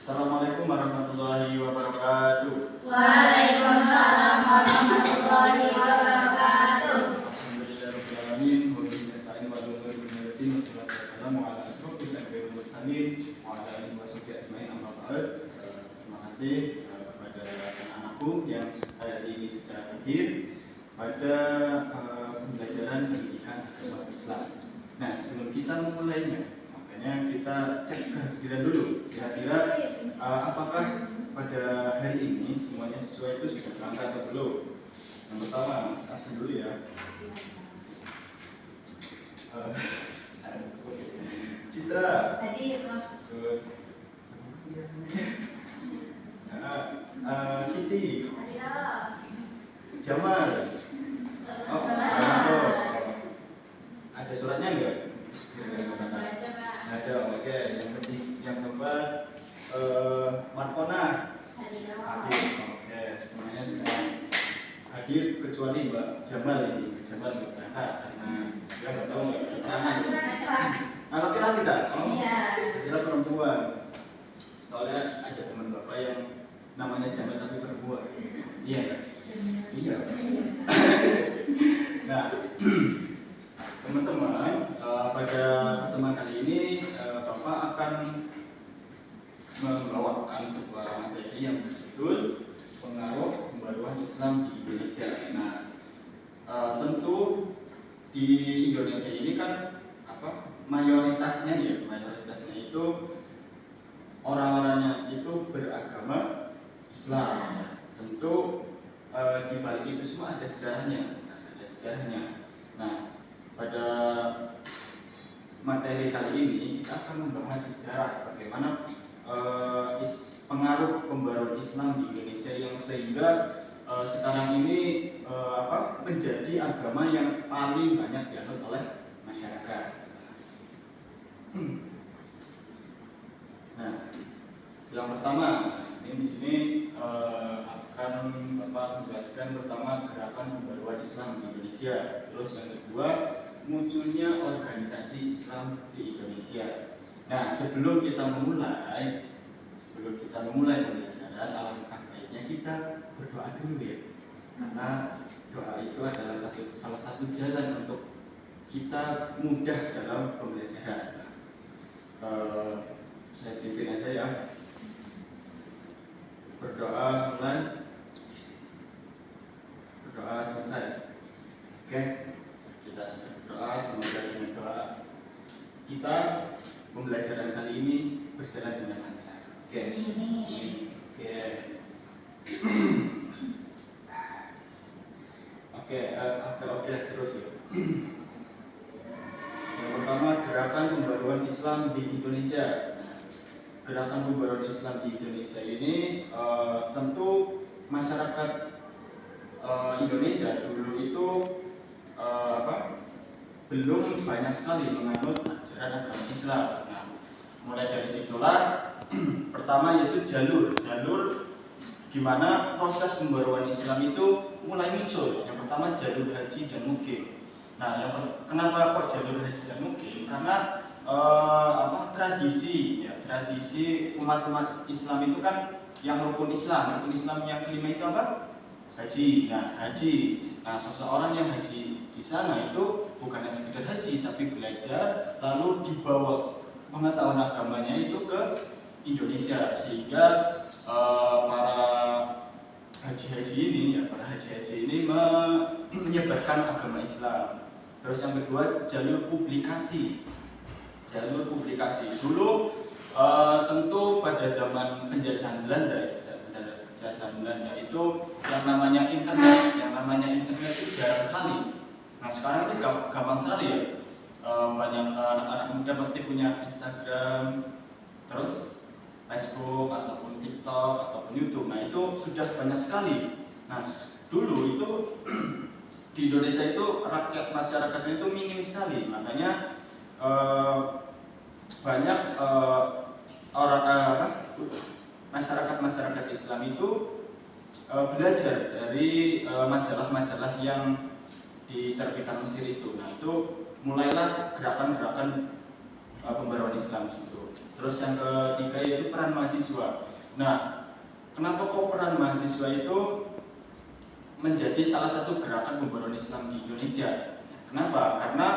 Assalamualaikum warahmatullahi wabarakatuh. Waalaikumsalam warahmatullahi wabarakatuh. Alhamdulillahirabbil alamin wa bihi nasta'in wa ala alihi wassalamu ala asyrofil anbiya'i wal mursalin wa ala alihi washabihi ajmain amma ba'd. Terima kasih kepada anak-anakku yang hari ini sudah hadir pada pembelajaran pendidikan agama Islam. Nah, sebelum kita memulainya, makanya kita cek kehadiran dulu. Kira-kira apakah pada hari ini semuanya sesuai itu sudah berangkat atau belum? Yang pertama, absen dulu ya. Citra. Hadir, Pak. Terus Siti. Hadir. Jamal. Oh, masuk. Ada suratnya enggak? Ada. Oke. Yang keempat, Markona. Hadir. Oke, semuanya sudah hadir kecuali Mbak Jamal ini. Jamal nggak berangkat karena dia nggak tahu keterangan. Laki-laki tak? Oh, Iya. kira perempuan. Soalnya ada teman bapak yang namanya Jamal tapi perempuan. Iya. Iya. Nah, teman-teman, pada pertemuan kali ini bapak akan membawakan sebuah materi yang berjudul pengaruh pembaruan Islam di Indonesia. Nah, tentu di Indonesia ini kan mayoritasnya itu orang-orangnya itu beragama Islam. Tentu di balik itu semua ada sejarahnya. Nah, pada materi kali ini kita akan membahas sejarah bagaimana pengaruh pembaruan Islam di Indonesia yang sehingga sekarang ini menjadi agama yang paling banyak dianut oleh masyarakat. Nah, yang pertama ini di sini akan Bapak menjelaskan pertama gerakan pembaruan Islam di Indonesia. Terus yang kedua, munculnya organisasi Islam di Indonesia. Nah, sebelum kita memulai pembelajaran, alangkah baiknya kita berdoa dulu ya, karena doa itu adalah salah satu jalan untuk kita mudah dalam pembelajaran. Saya pimpin aja ya. Berdoa mulai, berdoa selesai. Oke, kita sudah berdoa, semoga dengan doa kita pembelajaran kali ini berjalan dengan lancar. Oke. Oke, terus ya. Yang pertama, gerakan pembaruan Islam di Indonesia. Gerakan pembaruan Islam di Indonesia ini tentu masyarakat Indonesia dulu itu belum banyak sekali menganut ajaran agama Islam. Nah, mulai dari situlah pertama yaitu jalur gimana proses pembaruan Islam itu mulai muncul. Yang pertama jalur haji dan mukim. Nah, kenapa kok jalur haji dan mukim? Karena tradisi umat Islam itu kan yang rukun Islam yang kelima itu apa? Haji. Nah, seseorang yang haji di sana itu bukannya sekedar haji tapi belajar lalu dibawa pengetahuan agamanya itu ke Indonesia sehingga para haji-haji ini menyebarkan agama Islam. Terus yang kedua, jalur publikasi. Dulu tentu pada zaman penjajahan Belanda itu yang namanya internet itu jarang sekali. Nah, sekarang itu gampang sekali ya. Banyak anak-anak muda pasti punya Instagram, terus Facebook ataupun TikTok ataupun YouTube. Nah, itu sudah banyak sekali. Nah, dulu itu di Indonesia itu masyarakatnya itu minim sekali. Makanya banyak masyarakat Islam itu belajar dari majalah-majalah yang diterbitkan Mesir itu. Nah, itu mulailah gerakan-gerakan pembaruan Islam di situ. Terus yang ketiga yaitu peran mahasiswa. Nah, kenapa kok peran mahasiswa itu menjadi salah satu gerakan pembaruan Islam di Indonesia? Kenapa? Karena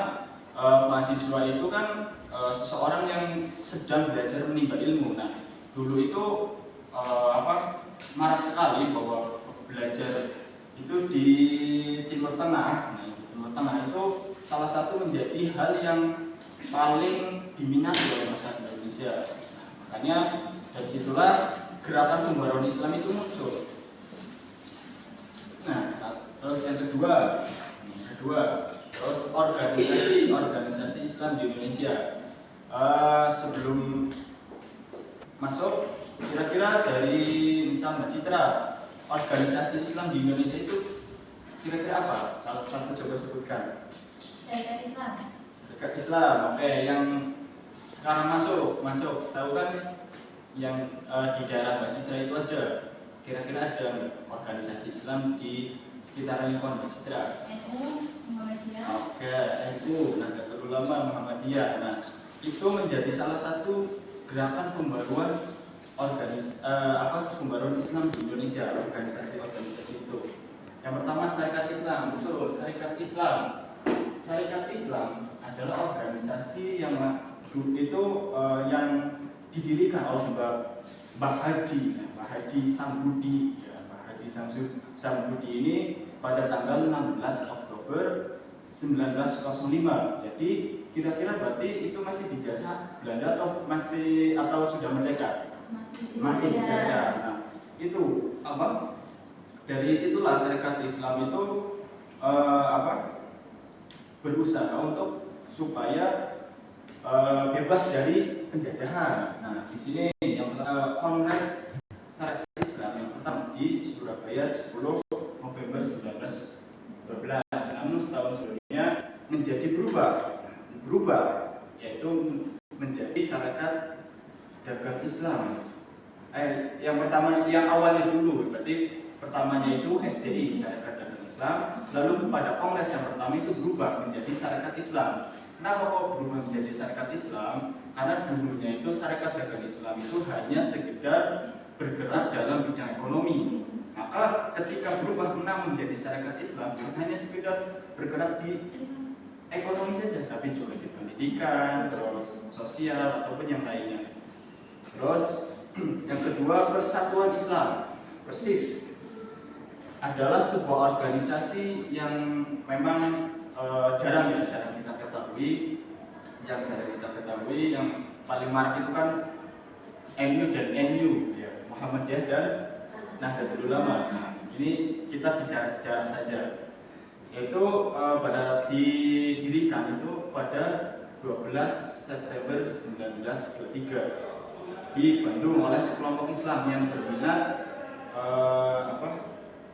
mahasiswa itu kan seseorang yang sedang belajar menimba ilmu. Nah, dulu itu marak sekali bahwa belajar itu di Timur Tengah. Nah, di Timur Tengah itu salah satu menjadi hal yang paling diminati oleh masyarakat Indonesia. Nah, makanya dari situlah gerakan pembaruan Islam itu muncul. Nah, terus yang kedua, terus organisasi Islam di Indonesia. Sebelum masuk, kira-kira dari misalnya Citra, organisasi Islam di Indonesia itu kira-kira apa? Salah satu coba sebutkan. Syarikat Islam. Syarikat Islam, oke. Yang sekarang masuk, tahu kan? Yang di daerah Mbak Citra itu ada. Kira-kira ada organisasi Islam di sekitar lingkungan Mbak Citra? NU, Muhammadiyah. Oke, NU, Nahdlatul Ulama, Muhammadiyah. Nah, itu menjadi salah satu gerakan pembaruan pembaruan Islam di Indonesia, organisasi itu. Yang pertama Syarikat Islam, betul, Syarikat Islam. Syarikat Islam adalah organisasi yang yang didirikan oleh Mbah Haji Sambudi. Ya, Mbah Haji Sambudi ini pada tanggal 16 Oktober 1905. Jadi kira-kira berarti itu masih dijajah Belanda atau sudah merdeka? Masih dijajah. Nah, itu apa? Dari situlah Syarikat Islam itu berusaha untuk supaya bebas dari penjajahan. Nah, di sini yang Kongres Syarikat Islam yang pertama di Surabaya 10 November 1912. Namun setahun sebelumnya menjadi berubah, yaitu menjadi Syarikat Dagang Islam. Yang pertama, yang awalnya dulu, berarti pertamanya itu SDI, Syarikat Dagang Islam. Lalu pada kongres yang pertama itu berubah menjadi Syarikat Islam. Kenapa kok berubah menjadi Syarikat Islam? Karena dulunya itu Syarikat Dagang Islam itu hanya sekedar bergerak dalam bidang ekonomi. Maka ketika berubah menjadi Syarikat Islam, bukan hanya sekedar bergerak di ekonomi saja, tapi juga di pendidikan, terus sosial ataupun yang lainnya. Terus yang kedua, Persatuan Islam. Persis adalah sebuah organisasi yang memang jarang kita ketahui. Yang paling marak itu kan MU dan NU, ya, Muhammadiyah dan Nahdlatul Ulama. Nah, ini kita bicara sejarah saja. Yaitu didirikan itu pada 12 September 1923 di Bandung oleh sekelompok Islam yang berminat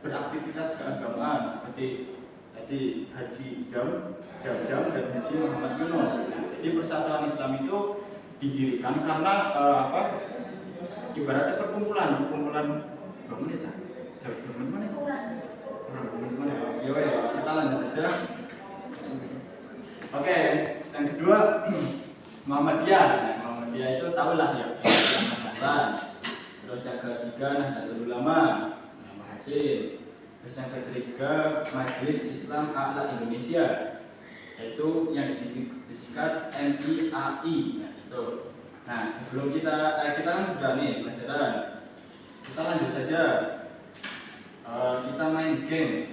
beraktivitas keagamaan seperti tadi Haji Zam dan Haji Muhammad Yunus. Nah, jadi Persatuan Islam itu didirikan karena ibaratnya perkumpulan berapa menit lah? Ya, kita lanjut saja. Oke, yang kedua Muhammadiyah. Nah, Muhammadiyah itu tahulah ya, terus yang ketiga Nahdlatul Ulama, Hasim. Terus yang ketiga Majelis Islam A'la Indonesia, yaitu yang disingkat MIAI. Nah, itu. Nah, sebelum kita kan sudah nih pelajaran, kita lanjut saja. Kita main game.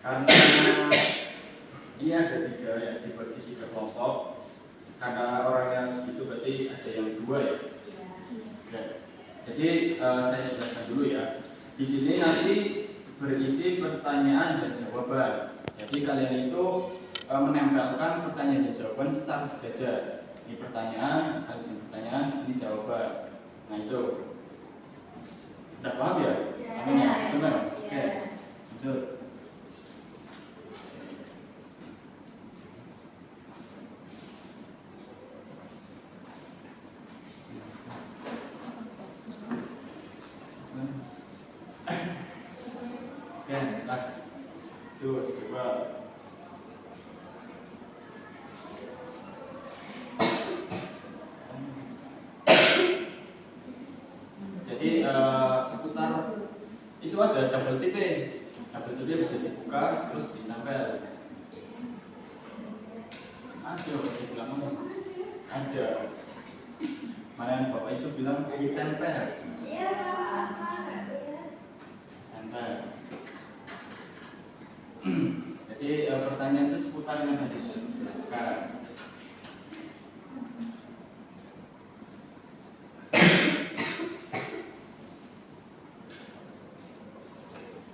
Karena ini ada tiga ya, dibagi tiga kelompok. Karena orangnya segitu berarti ada yang dua ya. Oke. Jadi saya jelaskan dulu ya. Di sini nanti berisi pertanyaan dan jawaban. Jadi kalian itu menempelkan pertanyaan dan jawaban secara sejajar. Ini pertanyaan, misalnya sini pertanyaan, di sini jawaban. Nah itu. Udah paham ya? Ya. Sistemnya? Oke. Lanjut. Oke, lah. Tuh, coba. seputar itu ada double tip. Double tip bisa dibuka terus ditempel. Ada yang bilang ada. Mana yang bapak itu bilang ditempel. Tempel. Jadi pertanyaan itu seputar yang tadi sudah dijelaskan.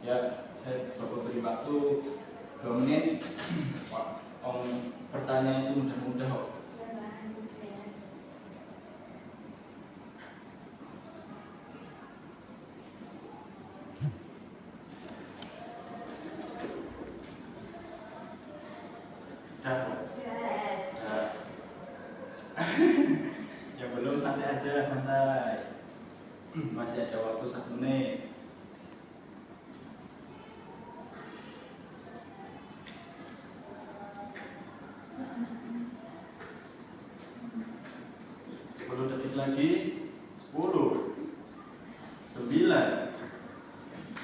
Ya, saya bapak beri waktu 2 menit. Pertanyaan itu mudah-mudah kok. Yang belum santai aja, santai. Masih ada waktu 1 menit. Lagi 10 9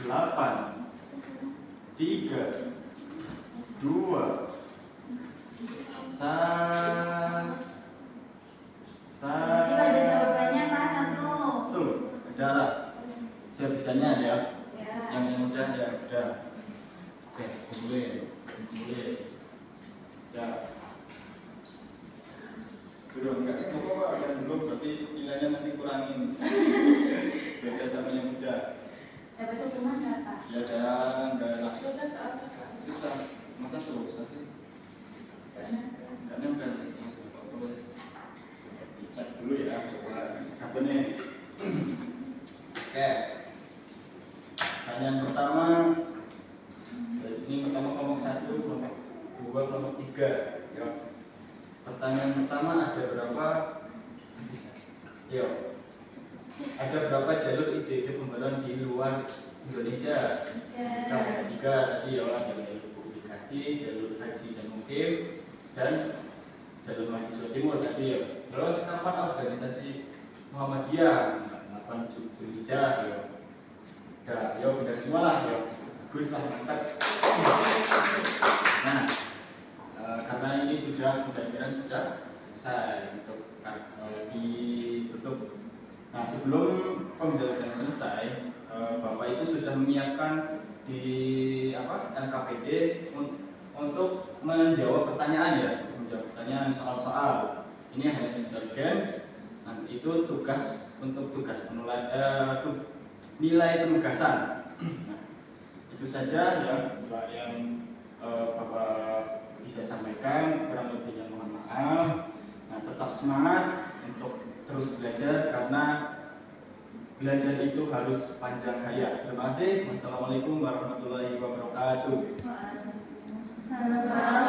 8 3 2 jawabannya Pak satu. Tuh, saudara. Saya bisanya ya. Yang udah ya udah. Oke, boleh. Ya. Belum, enggak apa-apa, kan belum berarti nilainya nanti kurangin. Beda sama yang muda. Dapat hukuman nggak Pak? Ya enggak lah. Susah. Masa susah sih? Karena udah tulis. Dicek dulu ya, coba. Satu nih. Oke. Pertanyaan pertama. Ini pertama kelompok 1, kelompok 2, kelompok 3. Ya. Pertanyaan pertama ada berapa? Yo. Ada berapa jalur IDD pembaruan di luar Indonesia? 3 tadi ya, ada jalur publikasi, jalur haji dan mukim, dan jalur mahasiswa timur tadi ya. Terus kapan organisasi Muhammadiyah melakukan Zulhijjah ya? Ya, yo benar semua lah ya. Bagus lah, mantap. Nah, karena ini pembelajaran sudah selesai untuk ditutup. Nah, sebelum pembelajaran selesai, Bapak itu sudah menyiapkan di LKPD untuk menjawab pertanyaan ya, untuk menjawab pertanyaan soal-soal. Ini hanya sekedar games. Nah, itu tugas untuk nilai penugasan. Nah, itu saja yang Bapak bisa sampaikan, kurang lebihnya mohon maaf. Nah, tetap semangat untuk terus belajar karena belajar itu harus panjang hayat. Terima kasih. Wassalamualaikum warahmatullahi wabarakatuh. Waalaikumsalam.